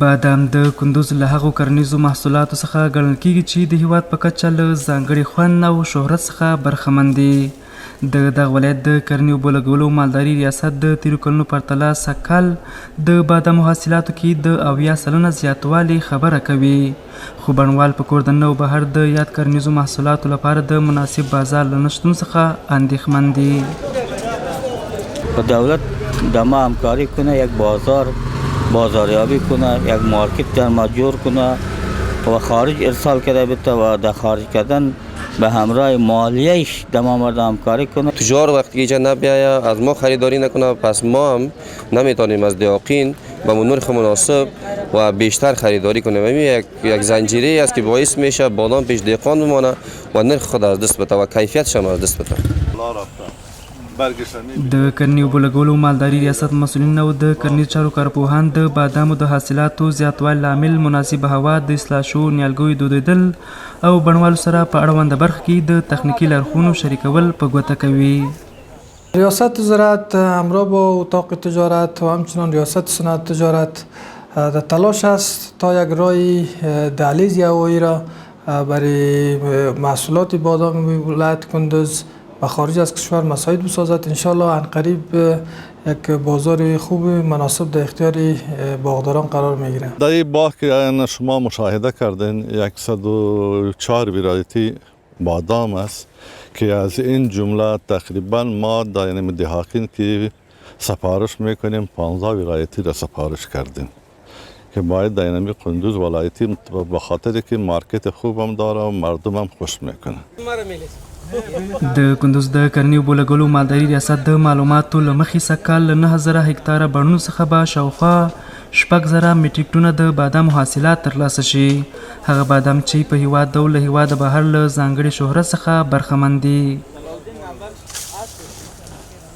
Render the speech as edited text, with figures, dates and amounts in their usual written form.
بادام د کندوز له هغو کرنیزو محصولاتو څخه ګڼل کیږي چې د هیواد په کچه له ځانګړي خوند او شهرت څخه برخمن دي. د دغه ولایت د کرنې اوبو لګولو مالداري ریاست د تیرو کلونو پرتله سږکال د بادامو حاصلاتو کې د 80 سلنه زیاتوالی خبره کوي، خو بڼوال په کور دننه او بهر د یاد کرنیزو محصولاتو لپاره د مناسب بازار له نشتون څخه اندېښمن دي. دولت دما همکاری کنه، یک بازاریابی کنه، یک مارکت در مجور کنه و خارج ارسال کرده بده و در خارج کردن به همراه مالیهش دما مرد همکاری کنه. تجار وقتی اینجا نبیاید از ما خریداری نکنه، پس ما هم نمیتونیم از دیاقین با نرخ مناسب و بیشتر خریداری کنیم. یک زنجیره است که باعث میشه بادام پیش دیقان بمانه و نرخ خود از دست بده و کیفیتش هم از دست بده. د کرنې اوبو لګولو مالداري ریاست مسؤلین او د کرنیز چارو کارپوهان د بادامو د حاصلاتو زیاتوالي لامل مناسبه هوا، د اصلاح شوو نیالګیو دودیدل او بڼوالو سره په اړونده برخه کې د تخنیکي لارښوونو شریکول په ګوته کوي. ریاست زراعت همراه با اتاق تجارت و همچنان ریاست صنعت تجارت در تلاش است تا یک راه دهلیز هوایی را برای محصولات بادام ولایت کندوز و خارج از کشور مساعد بسازد. انشالله عنقریب یک بازار خوب مناسب در اختیار باغداران قرار میگیره. در این باغ که شما مشاهده کردین 104 ورایتی بادام است که از این جمله تقریبا ما در دهاقین که سفارش میکنیم 15 ورایتی را سفارش کردیم که باید در این کندوز ولایتی به خاطر که مارکت خوب هم داره و مردم هم خوش میکنه. د کندوز د کرنې اوبو لګولو مالداري ریاست د معلوماتو له مخې سږکال له 9000 هکتاره بڼونو څخه به شاوخوا 6000 میټریک ټونه د بادامو حاصلات ترلاسه شي. هغه بادام چې په هیواد او له هیواده بهر له ځانګړي شهرت څخه برخمن دي.